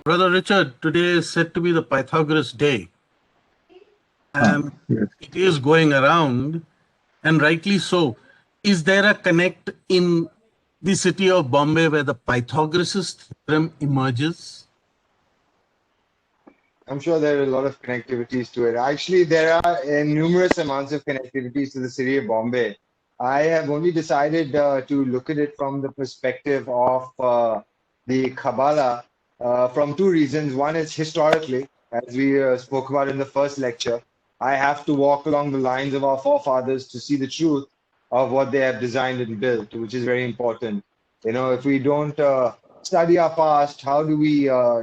Brother Richard, today is said to be the Pythagoras Day, and Yes. it is going around, and rightly so. Is there a connect in the city of Bombay where the Pythagoras theorem emerges? I'm sure there are a lot of connectivities to it. Actually, there are numerous amounts of connectivities to the city of Bombay. I have only decided to look at it from the perspective of the Kabbalah from two reasons. One is historically, as we spoke about in the first lecture, I have to walk along the lines of our forefathers to see the truth of what they have designed and built, which is very important. You know, if we don't study our past, how do we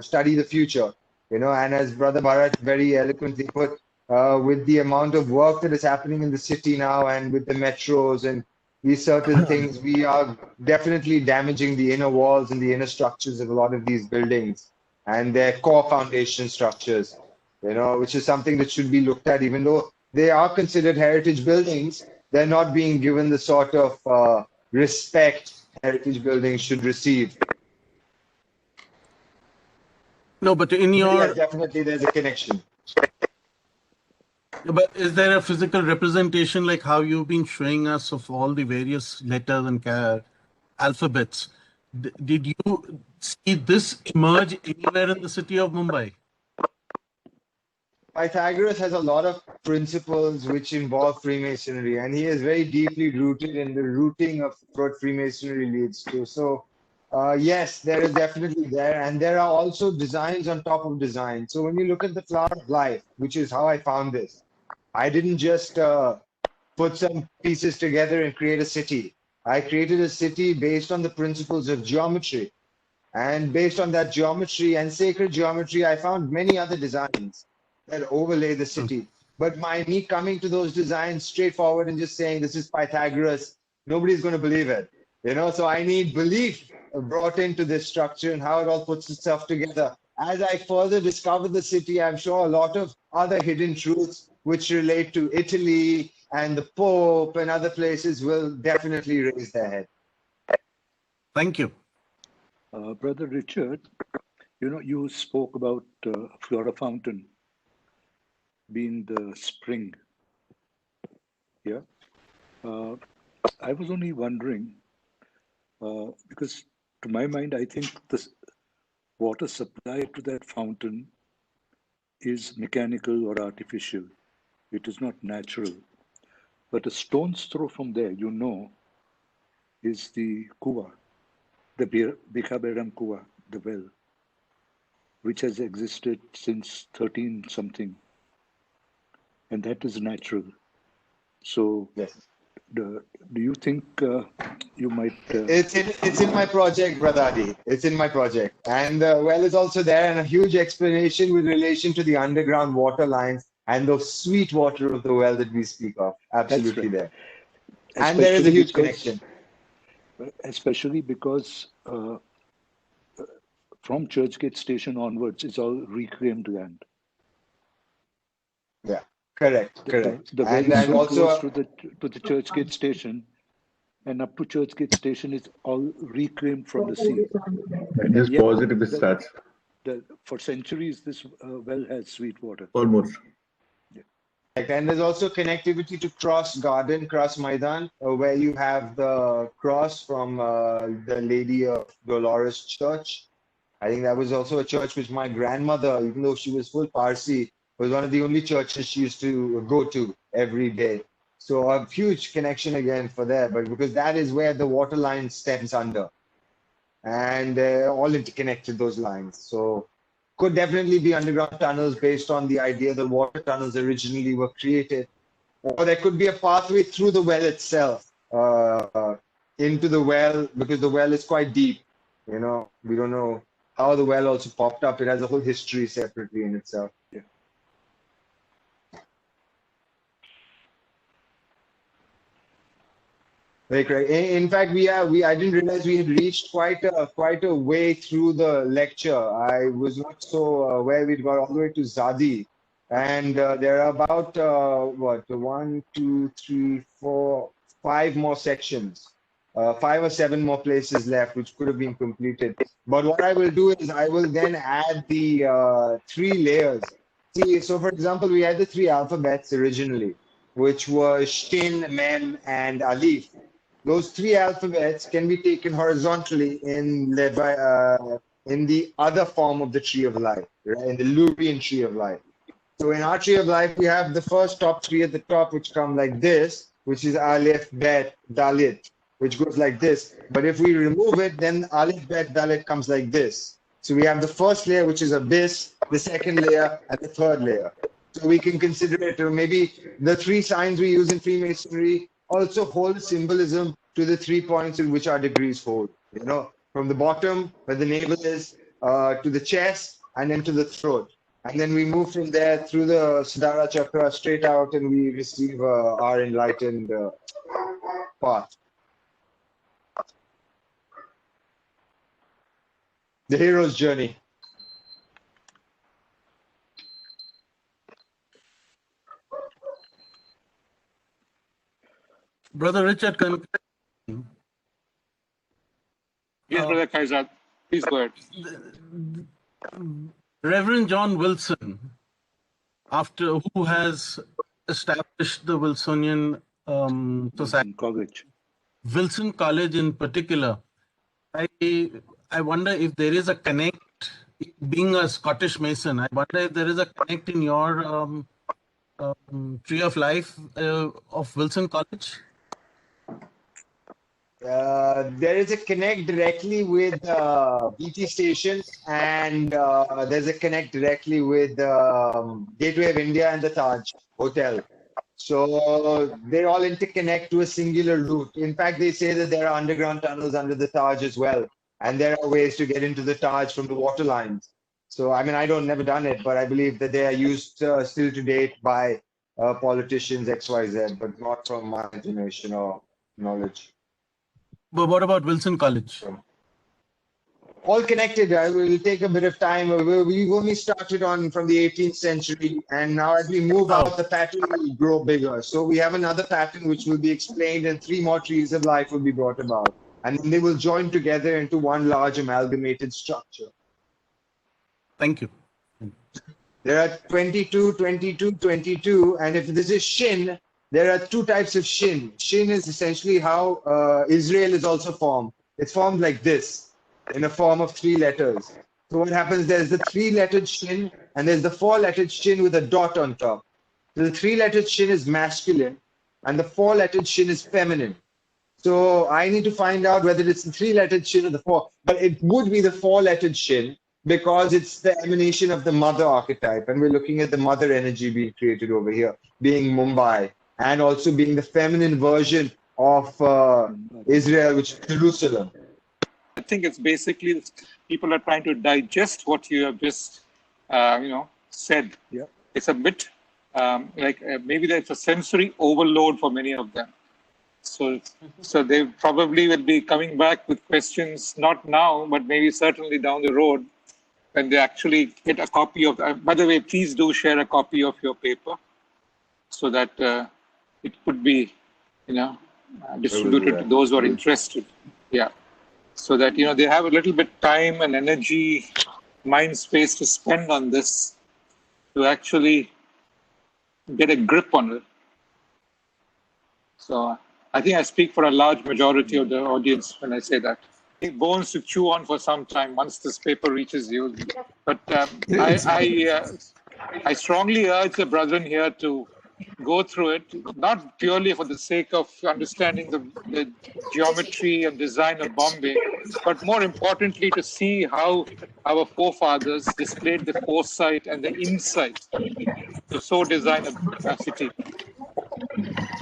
study the future? You know, and as Brother Bharat very eloquently put, with the amount of work that is happening in the city now and with the metros and these certain things, we are definitely damaging the inner walls and the inner structures of a lot of these buildings and their core foundation structures, you know, which is something that should be looked at. Even though they are considered heritage buildings, they're not being given the sort of respect heritage buildings should receive. No, but in your... Yeah, definitely there's a connection. But is there a physical representation like how you've been showing us of all the various letters and alphabets? Did you see this emerge anywhere in the city of Mumbai? Pythagoras has a lot of principles which involve Freemasonry, and he is very deeply rooted in the rooting of what Freemasonry leads to. So, yes, there is definitely there, and there are also designs on top of design. So when you look at the flower of life, which is how I found this, I didn't just put some pieces together and create a city. I created a city based on the principles of geometry. And based on that geometry and sacred geometry, I found many other designs that overlay the city. But me coming to those designs straightforward and just saying this is Pythagoras, nobody's going to believe it. You know, so I need belief brought into this structure and how it all puts itself together. As I further discover the city, I'm sure a lot of other hidden truths which relate to Italy and the Pope and other places will definitely raise their head. Thank you. Brother Richard, you know, you spoke about Flora Fountain being the spring. Yeah. I was only wondering, because to my mind, I think the water supply to that fountain is mechanical or artificial. It is not natural. But a stone's throw from there, you know, is the kuwa, the Bikaberam kuwa, the well, which has existed since 13 something. And that is natural. So, yes. Do you think you might... It's in my project, Brother Adi. It's in my project. And the well is also there, and a huge explanation with relation to the underground water lines and the sweet water of the well that we speak of. Absolutely there. And there is a huge connection. Especially because from Churchgate Station onwards, it's all reclaimed land. Yeah. Correct. The well is so close to the Churchgate Station, and up to Churchgate Station is all reclaimed from the sea. And just positive stats. For centuries, this well has sweet water. Almost. Yeah. And there's also connectivity to Cross Garden, Cross Maidan, where you have the cross from the Lady of Dolores Church. I think that was also a church which my grandmother, even though she was full Parsi, was one of the only churches she used to go to every day. So a huge connection again for there, but because that is where the water line steps under. And they're all interconnected, those lines. So could definitely be underground tunnels based on the idea that water tunnels originally were created. Or there could be a pathway through the well itself, into the well, because the well is quite deep. You know, we don't know how the well also popped up. It has a whole history separately in itself. Yeah. Very correct. In fact, I didn't realize we had reached quite a way through the lecture. I was not so aware we'd got all the way to Zadi, and there are about 1, 2, 3, 4, 5 more sections 5 or 7 more places left, which could have been completed. But what I will do is I will then add the 3 layers. See, so for example, we had the 3 alphabets originally, which were Shin, Mem, and Alif. Those 3 alphabets can be taken horizontally in the other form of the tree of life, right? In the Lurian tree of life. So in our tree of life, we have the first top 3 at the top, which come like this, which is Aleph, Bet, Dalit, which goes like this. But if we remove it, then Aleph, Bet, Dalit comes like this. So we have the first layer, which is abyss, the second layer, and the third layer. So we can consider it, or maybe the 3 signs we use in Freemasonry also hold symbolism to the 3 points in which our degrees hold. You know, from the bottom, where the navel is, to the chest, and then to the throat. And then we move from there through the Siddhara Chakra straight out, and we receive our enlightened path. The hero's journey. Brother Richard, Yes, Brother Kaiser. Please go ahead. Reverend John Wilson, who has established the Wilsonian Society, College. Wilson College in particular, I wonder if there is a connect. Being a Scottish Mason, I wonder if there is a connect in your tree of life of Wilson College. There is a connect directly with BT station, and there's a connect directly with Gateway of India and the Taj Hotel. So they all interconnect to a singular route. In fact, they say that there are underground tunnels under the Taj as well, and there are ways to get into the Taj from the water lines. So, I mean, never done it, but I believe that they are used still to date by politicians XYZ, but not from my information or knowledge. But what about Wilson College? All connected. It will take a bit of time. We only started on from the 18th century, and now as we move out, the pattern will grow bigger. So we have another pattern which will be explained, and 3 more trees of life will be brought about, and they will join together into one large amalgamated structure. Thank you. There are 22, 22, 22, and if this is Shin, there are 2 types of Shin. Shin is essentially how Israel is also formed. It's formed like this, in a form of 3 letters. So what happens, there's the 3-lettered Shin, and there's the 4-lettered Shin with a dot on top. So the 3-lettered Shin is masculine, and the 4-lettered Shin is feminine. So I need to find out whether it's the 3-lettered Shin or the 4, but it would be the 4-lettered Shin, because it's the emanation of the mother archetype, and we're looking at the mother energy being created over here, being Mumbai, and also being the feminine version of Israel, which is Jerusalem. I think it's basically people are trying to digest what you have just, said. Yeah. It's a bit maybe there's a sensory overload for many of them. So they probably will be coming back with questions, not now, but maybe certainly down the road, when they actually get a copy of. By the way, please do share a copy of your paper, so that it could be, distributed to those who are interested. Yeah, so that they have a little bit time and energy, mind space to spend on this, to actually get a grip on it. So I think I speak for a large majority of the audience when I say that. Bones to chew on for some time once this paper reaches you. But I strongly urge the brethren here to go through it, not purely for the sake of understanding the geometry and design of Bombay, but more importantly to see how our forefathers displayed the foresight and the insight to so design a city.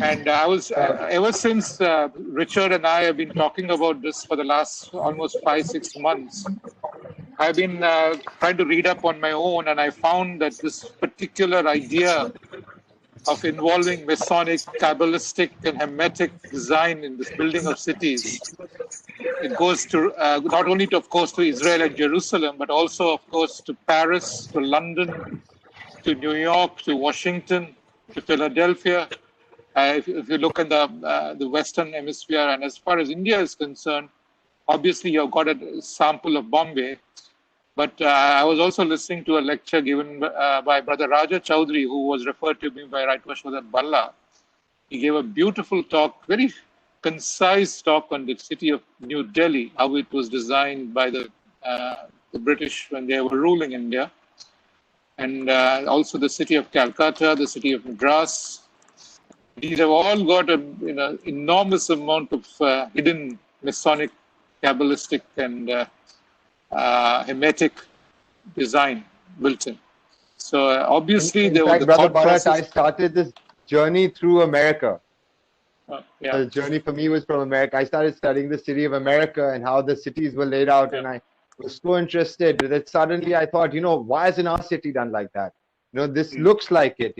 And I was, ever since Richard and I have been talking about this for the last almost 5-6 months, I've been trying to read up on my own, and I found that this particular idea of involving Masonic, Kabbalistic, and Hermetic design in this building of cities, it goes to not only, of course, to Israel and Jerusalem, but also, of course, to Paris, to London, to New York, to Washington, to Philadelphia, If you look at the Western Hemisphere, and as far as India is concerned, obviously you've got a sample of Bombay. But I was also listening to a lecture given by Brother Raja Chaudhary, who was referred to me by Right Vashwadhar Balla. He gave a beautiful talk, very concise talk on the city of New Delhi, how it was designed by the British when they were ruling India. And also the city of Calcutta, the city of Madras. These have all got an enormous amount of hidden Masonic, Kabbalistic, and Hermetic design built in. So obviously in there fact, was the Brother thought Bharat, I process. started this journey through America. Yeah. The journey for me was from America. I started studying the city of America and how the cities were laid out, and I was so interested that suddenly I thought, why isn't our city done like that? This looks like it.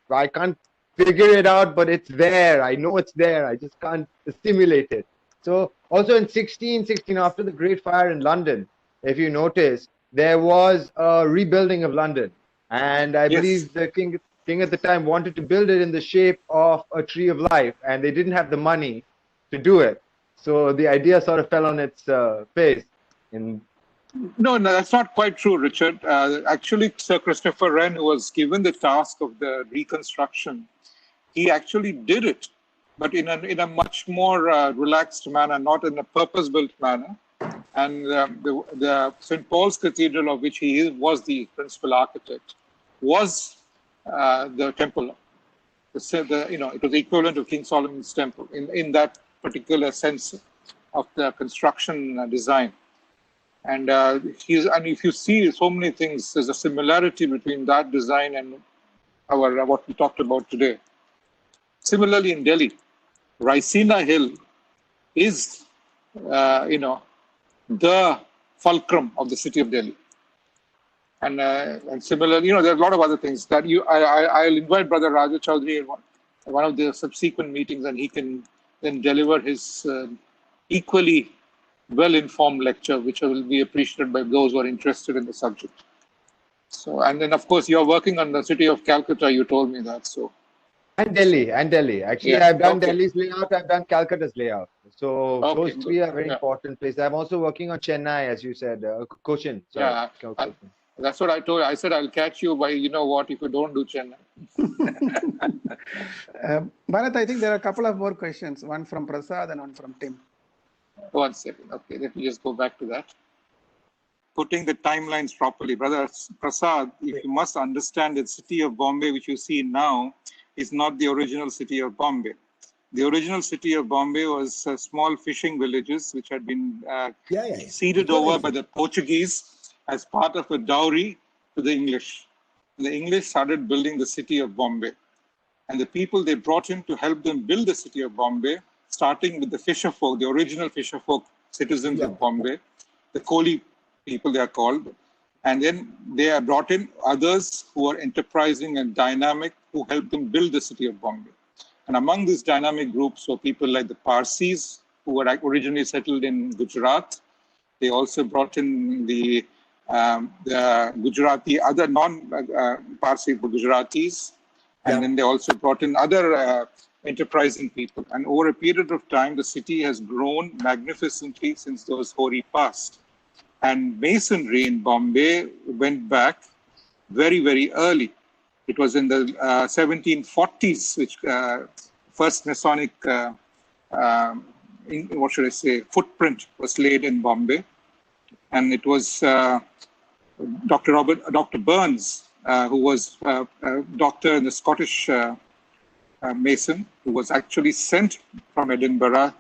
I can't figure it out, but it's there. I know it's there. I just can't assimilate it. So also in 1616, after the Great Fire in London, if you notice, there was a rebuilding of London, and I believe the king at the time wanted to build it in the shape of a tree of life, and they didn't have the money to do it. So the idea sort of fell on its face. No, that's not quite true, Richard. Actually, Sir Christopher Wren, who was given the task of the reconstruction, he actually did it, but in a much more relaxed manner, not in a purpose-built manner. And the St. Paul's Cathedral, of which he was the principal architect, was the temple. It was equivalent to King Solomon's temple in that particular sense of the construction design. And if you see so many things, there's a similarity between that design and what we talked about today. Similarly, in Delhi, Raisina Hill is, the fulcrum of the city of Delhi. And similarly, there are a lot of other things that I'll invite Brother Raja Chaudhary in one of the subsequent meetings, and he can then deliver his equally well-informed lecture, which will be appreciated by those who are interested in the subject. So, and then of course you're working on the city of Calcutta. You told me that. So. And Delhi. Actually, I've done Delhi's layout. I've done Calcutta's layout. So those three are very important places. I'm also working on Chennai, as you said, Cochin. Sorry, Cochin. That's what I told you. I said I'll catch you by if you don't do Chennai. Bharat, I think there are a couple of more questions. One from Prasad and one from Tim. 1 second. Okay, let me just go back to that. Putting the timelines properly. Brother Prasad, if you must understand that city of Bombay, which you see now, is not the original city of Bombay. The original city of Bombay was small fishing villages which had been ceded over by the Portuguese as part of a dowry to the English. The English started building the city of Bombay. And the people they brought in to help them build the city of Bombay, starting with the fisher folk, the original fisher folk citizens of Bombay, the Koli people they are called. And then they are brought in others who are enterprising and dynamic, who helped them build the city of Bombay. And among these dynamic groups were people like the Parsis, who were originally settled in Gujarat. They also brought in the Gujarati, other non-Parsi Gujaratis. And then they also brought in other enterprising people. And over a period of time, the city has grown magnificently since those hoary past. And masonry in Bombay went back very, very early. It was in the 1740s, which first Masonic, footprint was laid in Bombay. And it was Dr. Burns, who was a doctor in the Scottish Mason, who was actually sent from Edinburgh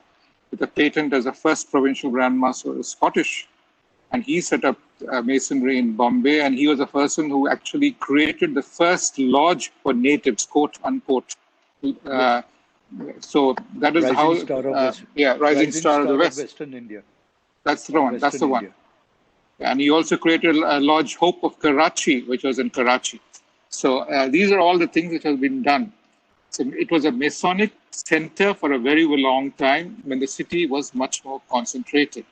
with a patent as a first provincial Grand Master of the Scottish. And he set up Masonry in Bombay, and he was a person who actually created the first lodge for natives, quote unquote. So that is Rising Rising Star of the West. Western India. That's the one. That's the one. And he also created a Lodge Hope of Karachi, which was in Karachi. So these are all the things that have been done. So it was a Masonic center for a very long time when the city was much more concentrated.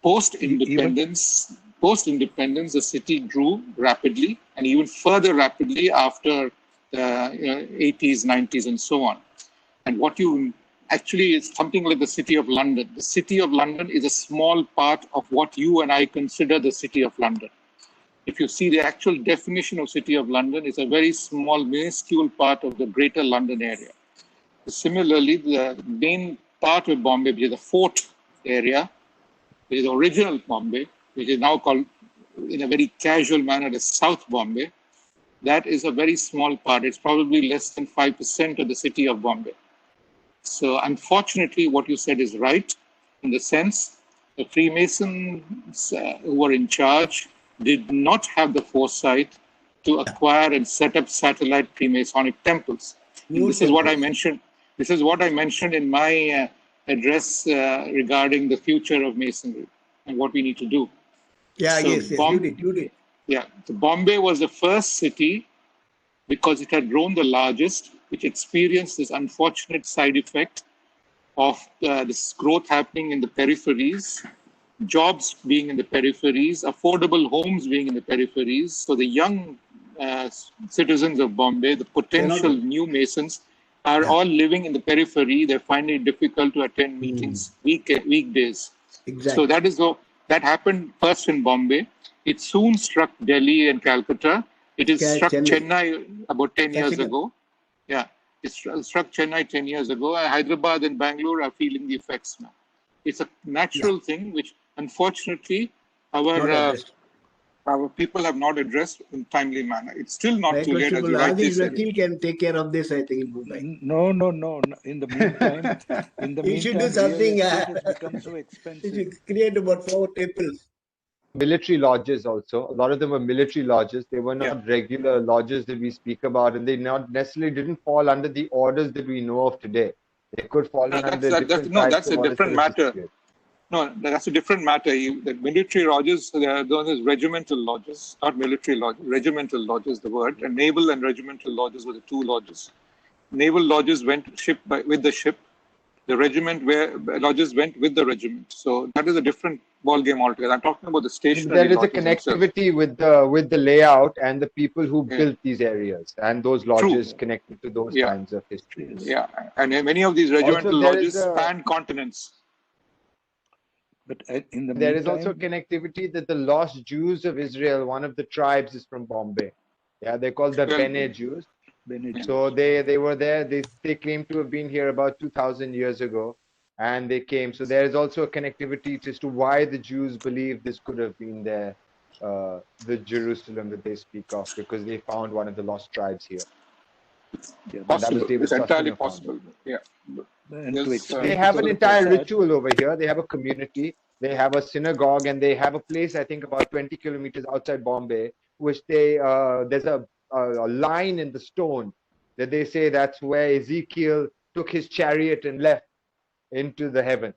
Post-independence, the city grew rapidly, and even further rapidly after the 80s, 90s, and so on. And what you actually is something like the City of London. The City of London is a small part of what you and I consider the City of London. If you see the actual definition of City of London, it's a very small, minuscule part of the Greater London area. Similarly, the main part of Bombay, which is the fort area, which is the original Bombay, which is now called in a very casual manner as South Bombay, that is a very small part. It's probably less than 5% of the city of Bombay. So unfortunately, what you said is right, in the sense the Freemasons who were in charge did not have the foresight to acquire and set up satellite Freemasonic temples. And this is what I mentioned. This is what I mentioned in my address regarding the future of Masonry and what we need to do. Yeah, So yes, you did. Yeah, so Bombay was the first city because it had grown the largest, which experienced this unfortunate side effect of this growth happening in the peripheries, jobs being in the peripheries, affordable homes being in the peripheries. So the young citizens of Bombay, the potential new Masons, are all living in the periphery. They're finding it difficult to attend meetings weekdays. Exactly. So that happened first in Bombay. It soon struck Delhi and Calcutta. It is struck Chennai about 10 years ago. Yeah, it struck Chennai 10 years ago. Hyderabad and Bangalore are feeling the effects now. It's a natural thing which, unfortunately, our people have not addressed in timely manner. It's still not too late, as you rightly said. Vakil can take care of this, I think, in Mumbai. No. In the meantime, He should do something. real estate has become so He expensive. should create about 4 temples. Military lodges also. A lot of them were military lodges. They were not regular lodges that we speak about, and they not necessarily didn't fall under the orders that we know of today. They could fall under different types that's of a different matter. Period. No, that's a different matter. The military lodges, those are regimental lodges, not military lodges. Regimental lodges, the word. And naval and regimental lodges were the two lodges. Naval lodges went with the ship. The lodges went with the regiment. So that is a different ballgame altogether. I'm talking about the stationary There is a lodges connectivity with the layout and the people who built these areas and those lodges connected to those kinds of histories. Yeah, and many of these regimental lodges span continents. But in the there is also connectivity that the lost Jews of Israel, one of the tribes, is from Bombay. Yeah, they're called the Bene Jews. So they were there. They claim to have been here about 2,000 years ago, and they came. So there is also a connectivity as to why the Jews believe this could have been the Jerusalem that they speak of, because they found one of the lost tribes here. Possible. It's entirely possible. Yeah. They have an entire ritual over here. They have a community. They have a synagogue, and they have a place, I think, about 20 kilometers outside Bombay, which there's a line in the stone that they say that's where Ezekiel took his chariot and left into the heavens.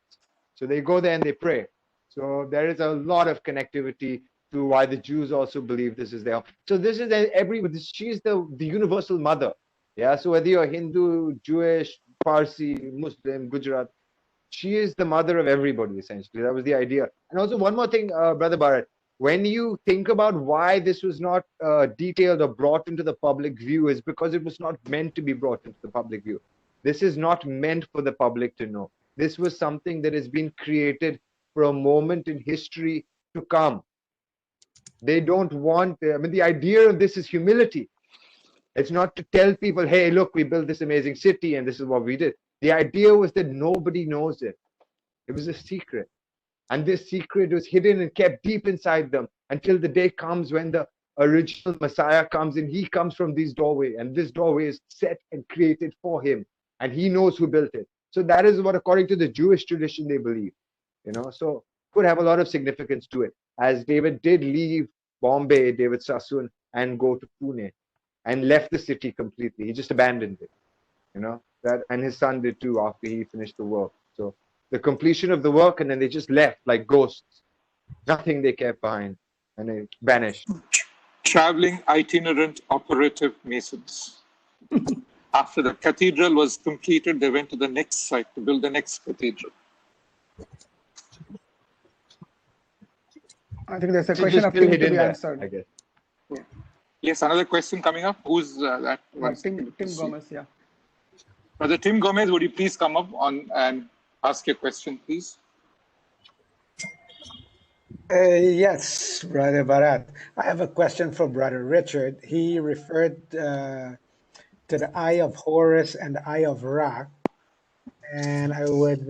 So they go there and they pray. So there is a lot of connectivity to why the Jews also believe this is there. So this is she's the universal mother. Yeah. So whether you're Hindu, Jewish, Parsi, Muslim, Gujarat, she is the mother of everybody, essentially. That was the idea. And also one more thing, Brother Bharat. When you think about why this was not detailed or brought into the public view, is because it was not meant to be brought into the public view. This is not meant for the public to know. This was something that has been created for a moment in history to come. They don't want, the idea of this is humility. It's not to tell people, hey, look, we built this amazing city and this is what we did. The idea was that nobody knows it. It was a secret. And this secret was hidden and kept deep inside them until the day comes when the original Messiah comes and he comes from this doorway, and this doorway is set and created for him, and he knows who built it. So that is what, according to the Jewish tradition, they believe. So could have a lot of significance to it. As David did leave Bombay, David Sassoon, and go to Pune, and left the city completely. He just abandoned it. That, and his son did too after he finished the work. So the completion of the work, and then they just left like ghosts. Nothing they kept behind, and they vanished. Traveling itinerant operative Masons. After the cathedral was completed, they went to the next site to build the next cathedral. I think there's a question of Tim to be answered. I guess. Yes, another question coming up. Who's that? Tim Gomez, yeah. Brother Tim Gomez, would you please come up on and ask your question, please? Yes, Brother Bharat. I have a question for Brother Richard. He referred to the eye of Horus and the eye of Ra, and I would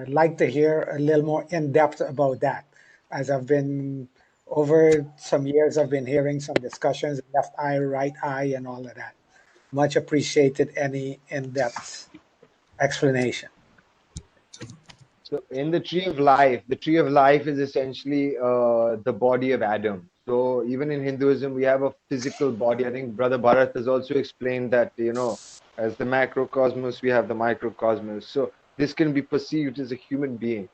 like to hear a little more in depth about that. As I've been over some years, I've been hearing some discussions, left eye, right eye, and all of that. Much appreciated any in-depth explanation. So in the tree of life is essentially the body of Adam. So even in Hinduism, we have a physical body. I think Brother Bharat has also explained that, as the macrocosmos, we have the microcosmos. So this can be perceived as a human being,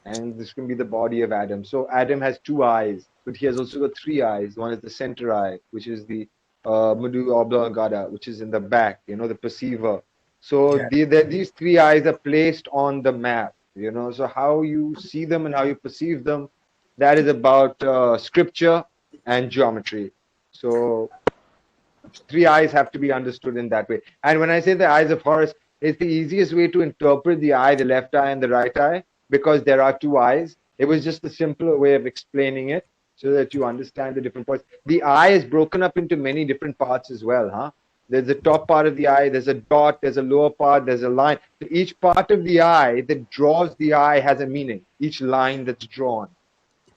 and this can be the body of Adam. So Adam has 2 eyes, but he has also got 3 eyes. One is the center eye, which is the medulla oblongata, which is in the back, the perceiver. So Yeah. these 3 eyes are placed on the map. So how you see them and how you perceive them, that is about scripture and geometry. So 3 eyes have to be understood in that way. And when I say the eyes of Horus, it's the easiest way to interpret the eye, the left eye and the right eye, because there are 2 eyes. It was just a simpler way of explaining it so that you understand the different parts. The eye is broken up into many different parts as well, huh? There's the top part of the eye, there's a dot, there's a lower part, there's a line. So each part of the eye that draws the eye has a meaning, each line that's drawn.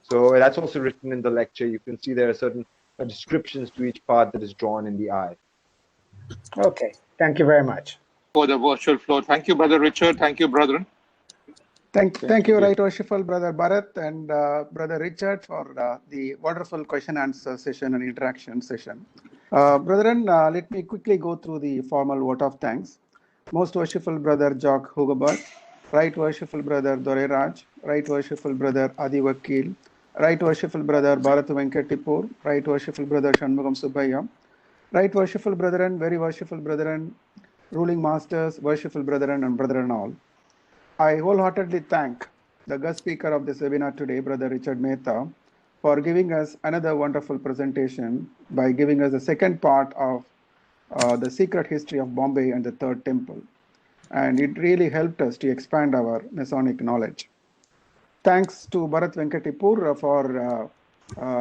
So that's also written in the lecture. You can see there are certain descriptions to each part that is drawn in the eye. Okay, thank you very much. For the virtual floor. Thank you, Brother Richard. Thank you, brethren. Thank you, Right Worshipful Brother Bharat and Brother Richard for the wonderful question answer session and interaction session. Brethren, let me quickly go through the formal vote of thanks. Most Worshipful Brother Jock Hugabert, Right Worshipful Brother Dore Raj, Right Worshipful Brother Adi Vakil, Right Worshipful Brother Bharat Venkatipur, Right Worshipful Brother Shanmugam Subbaya, Right Worshipful Brethren, Very Worshipful Brethren, Ruling Masters, Worshipful Brethren and Brethren all. I wholeheartedly thank the guest speaker of this webinar today, Brother Richard Mehta, for giving us another wonderful presentation by giving us the second part of the secret history of Bombay and the Third Temple. And it really helped us to expand our Masonic knowledge. Thanks to Bharat Venkatipur for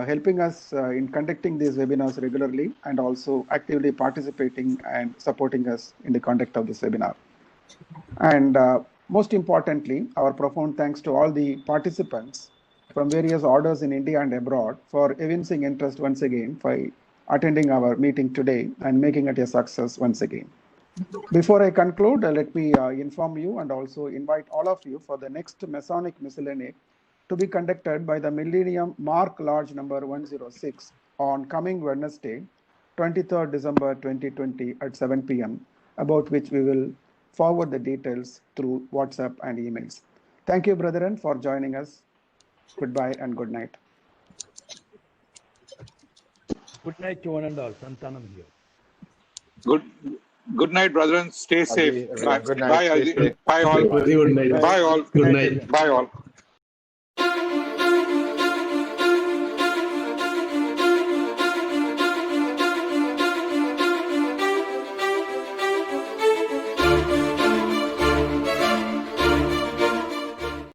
helping us in conducting these webinars regularly and also actively participating and supporting us in the conduct of this webinar. And most importantly, our profound thanks to all the participants from various orders in India and abroad for evincing interest once again by attending our meeting today and making it a success once again. Before I conclude, let me inform you and also invite all of you for the next Masonic Miscellany to be conducted by the Millennium Mark Lodge number 106 on coming Wednesday, 23rd December 2020 at 7 p.m., about which we will forward the details through WhatsApp and emails. Thank you, brethren, for joining us. Goodbye and good night. Good night to one and all. Santanam here. Good night, brethren. Stay safe. Good night. Bye. Stay safe. Bye all. Good night. Bye all. Good night. Bye all.